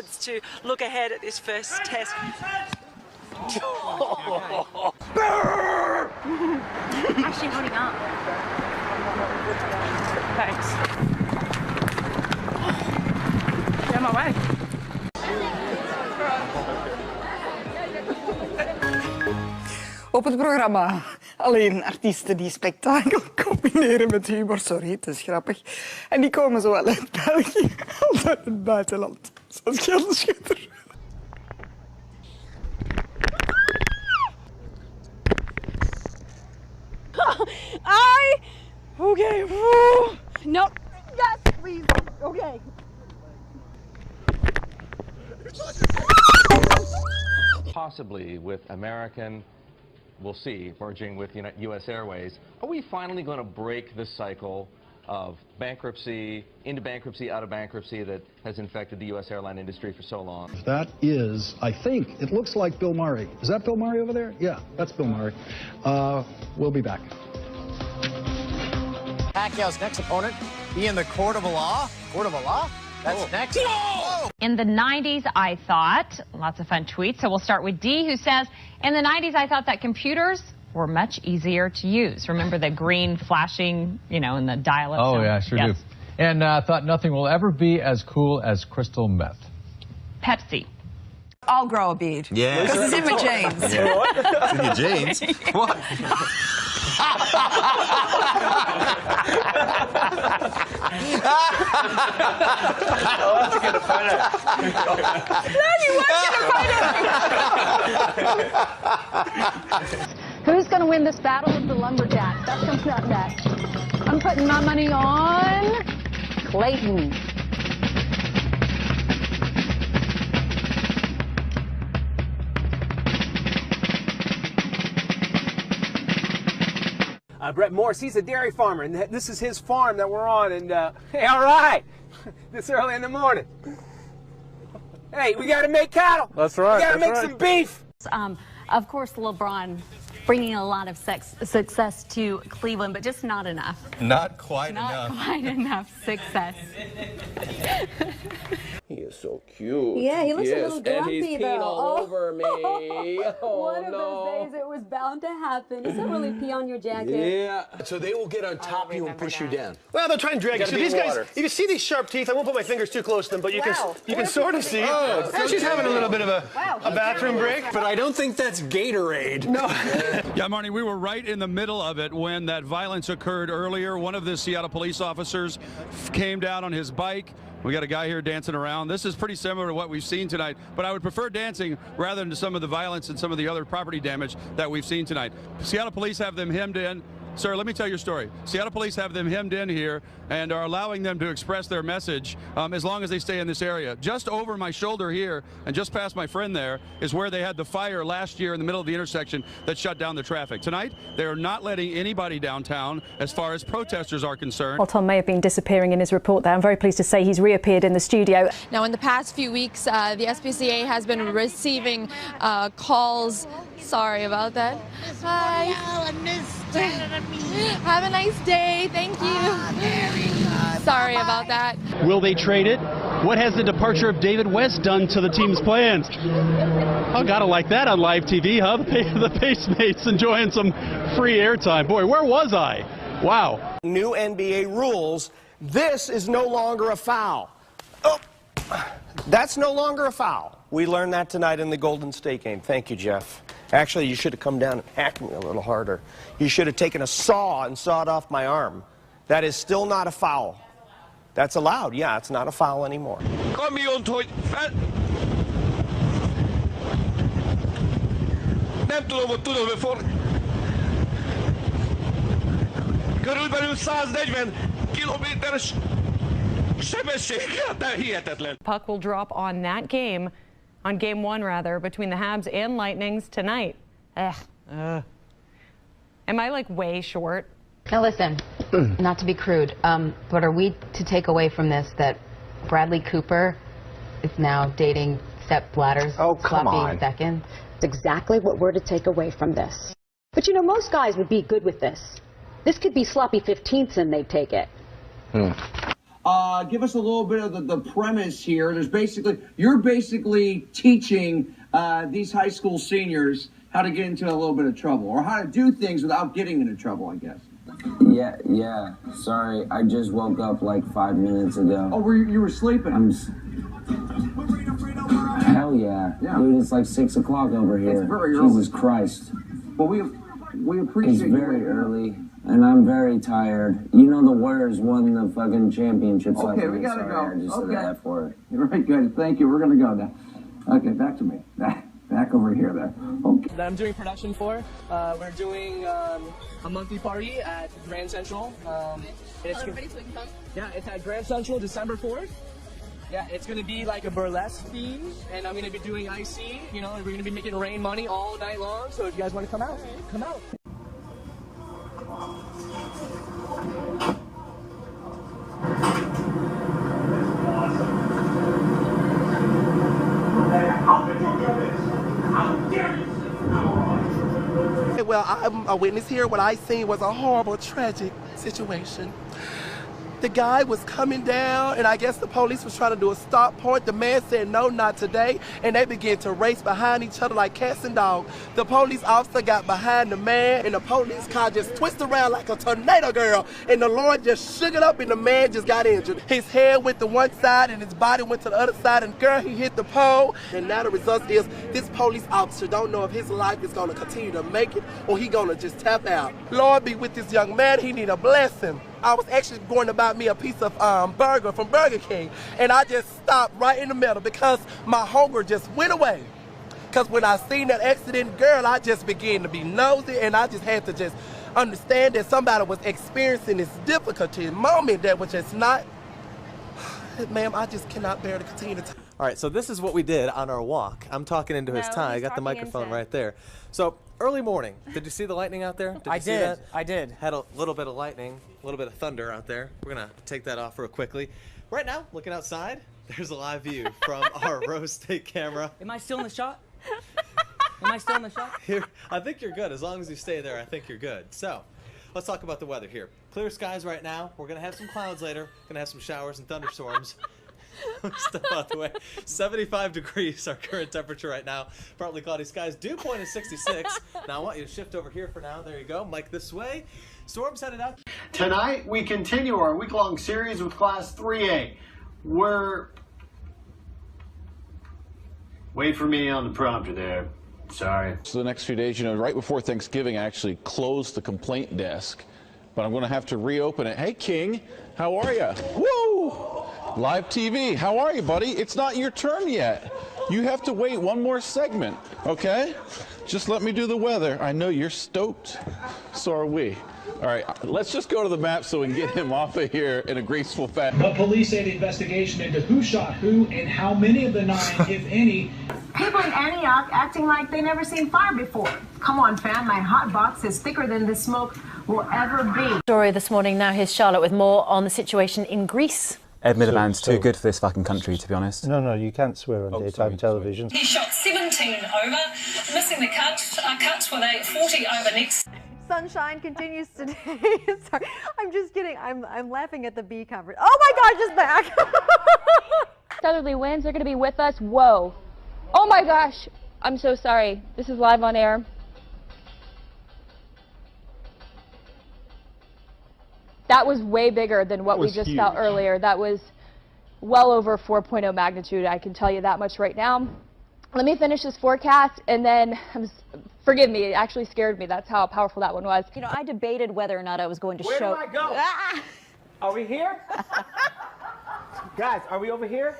chance to look ahead at this first test. Actually holding up. Thanks. Get my way. Op het programma alleen artiesten die spektakel combineren met humor. Sorry, het is grappig. En die komen zowel uit België als uit het buitenland. Zoals Gelderschutter. Okay. No. Yes, please. Okay. Possibly with American, we'll see, merging with U.S. Airways. Are we finally going to break the cycle of bankruptcy, into bankruptcy, out of bankruptcy that has infected the U.S. airline industry for so long? That is, I think, it looks like Bill Murray. Is that Bill Murray over there? Yeah, that's Bill Murray. We'll be back. Pacquiao's next opponent be in the court of law. Court of law? That's next. Whoa! In the 90s, I thought, lots of fun tweets. So we'll start with D, who says, in the 90s, I thought that computers were much easier to use. Remember the green flashing, in the dial-up? Oh, yeah, sure do. And thought nothing will ever be as cool as crystal meth. Pepsi. I'll grow a bead. Yeah. Because it's in my jeans. Yeah. It's in your jeans? What? Who's going to win this battle of the lumberjacks? That's coming up next. I'm putting my money on Clayton. Brett Morse, he's a dairy farmer, and this is his farm that we're on, and hey, all right, this early in the morning. Hey, we got to make cattle. That's right. We got to make some beef. Of course, LeBron bringing a lot of success to Cleveland, but just not enough. Not quite enough. Not quite enough success. He is so cute. Yeah, he looks a little grumpy, and he's peeing all over me. One of those days it was bound to happen. Does that really pee on your jacket? Yeah. So they will get on top of you and push you down. Well, they'll try and drag you. So these guys, you can see these sharp teeth. I won't put my fingers too close to them, but you can sort of see. Oh, and she's having a little bit of a bathroom break. But I don't think that's Gatorade. No. Yeah, Marnie, we were right in the middle of it when that violence occurred earlier. One of the Seattle police officers came down on his bike. We got a guy here dancing around. This is pretty similar to what we've seen tonight, but I would prefer dancing rather than some of the violence and some of the other property damage that we've seen tonight. Seattle police have them hemmed in. Sir, let me tell your story. Seattle police have them hemmed in here and are allowing them to express their message as long as they stay in this area. Just over my shoulder here and just past my friend there is where they had the fire last year in the middle of the intersection that shut down the traffic. Tonight, they are not letting anybody downtown as far as protesters are concerned. Well, Tom may have been disappearing in his report there. I'm very pleased to say he's reappeared in the studio. Now, in the past few weeks, the SPCA has been receiving calls. Sorry about that. Hi. Have a nice day. Thank you. Sorry about that. Will they trade it? What has the departure of David West done to the team's plans? Oh, gotta like that on live TV, huh? The Pacemates enjoying some free airtime. Boy, where was I? Wow. New NBA rules. This is no longer a foul. Oh, that's no longer a foul. We learned that tonight in the Golden State game. Thank you, Jeff. Actually, you should have come down and hacked me a little harder. You should have taken a saw and sawed off my arm. That is still not a foul. That's allowed. Yeah, it's not a foul anymore. Körülbelül 140 kilométeres sebességgel, de hihetetlen. Puck will drop on that game, on game one rather, between the Habs and Lightnings tonight. Am I like way short? Now listen, not to be crude, but are we to take away from this that Bradley Cooper is now dating Sepp Blatter's sloppy second? It's exactly what we're to take away from this. But you know, most guys would be good with this. This could be sloppy 15ths and they'd take it. Give us a little bit of the premise here. You're basically teaching these high school seniors how to get into a little bit of trouble, or how to do things without getting into trouble, I guess. Yeah. Sorry, I just woke up like 5 minutes ago. Oh, you were sleeping? Hell yeah. Dude, it's like 6 o'clock over here. It's very early. Jesus Christ. Well, we appreciate It's very early, and I'm very tired. You know the Warriors won the fucking championships last night. Okay, we gotta go. I just said that for it. You're right, good. Thank you. We're gonna go now. Okay, back to me. Back over here there. Okay. That I'm doing production for. We're doing a monthly party at Grand Central. Everybody so we can come? Yeah, it's at Grand Central, December 4th. Yeah, it's going to be like a burlesque theme, and I'm going to be doing IC, you know, and we're going to be making rain money all night long, so if you guys want to come out, come out. Well, I'm a witness here. What I seen was a horrible, tragic situation. The guy was coming down, and I guess the police was trying to do a stop point. The man said, no, not today, and they began to race behind each other like cats and dogs. The police officer got behind the man, and the police car just twisted around like a tornado, girl, and the Lord just shook it up, and the man just got injured. His head went to one side, and his body went to the other side, and girl, he hit the pole, and now the result is this police officer don't know if his life is going to continue to make it, or he going to just tap out. Lord be with this young man. He need a blessing. I was actually going to buy me a piece of burger from Burger King, and I just stopped right in the middle because my hunger just went away. Because when I seen that accident, girl, I just began to be nosy, and I just had to just understand that somebody was experiencing this difficulty moment that was just not, ma'am, I just cannot bear to continue to. All right, so this is what we did on our walk. I'm talking into his tie. I got the microphone right there. So early morning, did you see the lightning out there? I did. I did. Had a little bit of lightning, a little bit of thunder out there. We're gonna take that off real quickly. Right now, looking outside, there's a live view from our Rose State camera. Am I still in the shot? Am I still in the shot? Here, I think you're good. As long as you stay there, I think you're good. So, let's talk about the weather here. Clear skies right now. We're gonna have some clouds later. Gonna have some showers and thunderstorms. Step out the way. 75 degrees, our current temperature right now. Partly cloudy skies. Dew point is 66. Now I want you to shift over here for now. There you go. Mike this way. Storm's headed out. Tonight we continue our week-long series with Class 3A. Wait for me on the prompter there. Sorry. So the next few days, you know, right before Thanksgiving, I actually closed the complaint desk, but I'm going to have to reopen it. Hey, King, how are you? Woo! Live TV, how are you, buddy? It's not your turn yet. You have to wait one more segment, okay? Just let me do the weather. I know you're stoked. So are we. All right, let's just go to the map so we can get him off of here in a graceful fashion. But police say the investigation into who shot who and how many of the 9, if any. People in Antioch acting like they never seen fire before. Come on, fam, my hot box is thicker than this smoke will ever be. Story this morning. Now here's Charlotte with more on the situation in Greece. Ed Miliband's too good for this fucking country, to be honest. No, you can't swear on daytime television. He shot 17 over, missing the cuts with a 40 over next. Sunshine continues today. Sorry, I'm just kidding. I'm laughing at the bee conference. Oh my gosh, it's back. Southerly winds are going to be with us. Whoa. Oh my gosh. I'm so sorry. This is live on air. That was way bigger than what we just felt earlier. That was well over 4.0 magnitude. I can tell you that much right now. Let me finish this forecast, and then, forgive me, it actually scared me. That's how powerful that one was. You know, I debated whether or not I was going to show. Where do I go? Ah! Are we here? Guys, are we over here?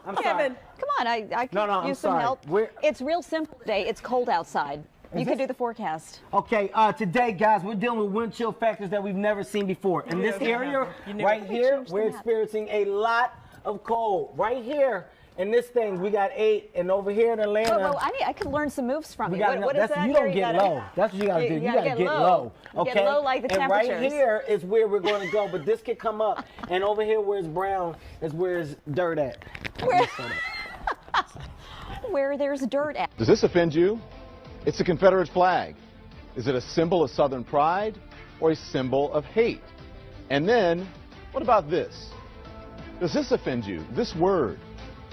I'm Kevin, sorry. come on. I could use some help. It's real simple today. It's cold outside. You can do the forecast. Okay, today, guys, we're dealing with wind chill factors that we've never seen before. In this area right here, we're experiencing a lot of cold. Right here, in this thing, we got 8, and over here in Atlanta. Well, I could learn some moves from you. What is that? You don't get low. That's what you got to do. You got to get low. Okay. Get low like the temperatures. And right here is where we're going to go, but this could come up. And over here, where it's brown, is where it's dirt at. Where there's dirt at. Does this offend you? It's a Confederate flag. Is it a symbol of Southern pride or a symbol of hate? And then, What about this? Does this offend you? This word.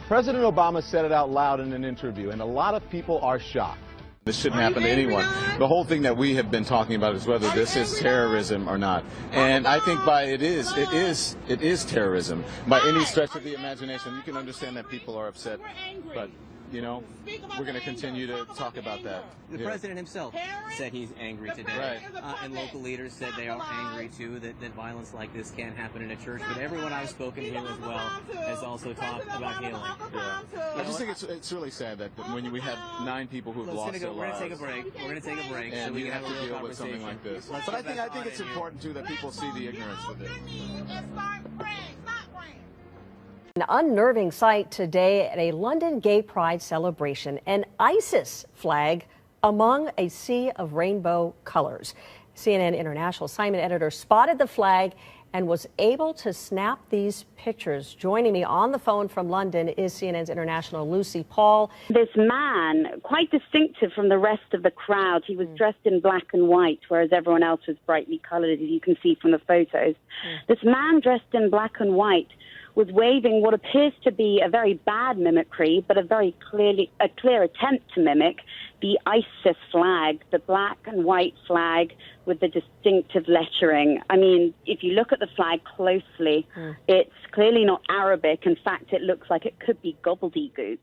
President Obama said it out loud in an interview, and a lot of people are shocked. This shouldn't happen to anyone. The whole thing that we have been talking about is whether this is terrorism or not. And I think it is terrorism. By any stretch of the imagination, you can understand that people are upset, but you know, we're going to continue to talk about that. The president himself said he's angry today. Right. And local leaders said they are angry, too, that violence like this can't happen in a church. But everyone I've spoken to as well has also talked about healing. Yeah. I just think it's really sad that when we have 9 people who've lost their lives. We're going to take a break. We're going to take a break. And so we we have to deal with something like this. But I think it's important, too, that people see the ignorance with it. An unnerving sight today at a London Gay Pride celebration, an ISIS flag among a sea of rainbow colors. CNN International assignment editor spotted the flag and was able to snap these pictures. Joining me on the phone from London is CNN's international Lucy Paul. This man, quite distinctive from the rest of the crowd, he was dressed in black and white, whereas everyone else was brightly colored, as you can see from the photos. This man dressed in black and white was waving what appears to be a very bad mimicry, but a clear attempt to mimic the ISIS flag, the black and white flag with the distinctive lettering. I mean, if you look at the flag closely, it's clearly not Arabic. In fact, it looks like it could be gobbledygook.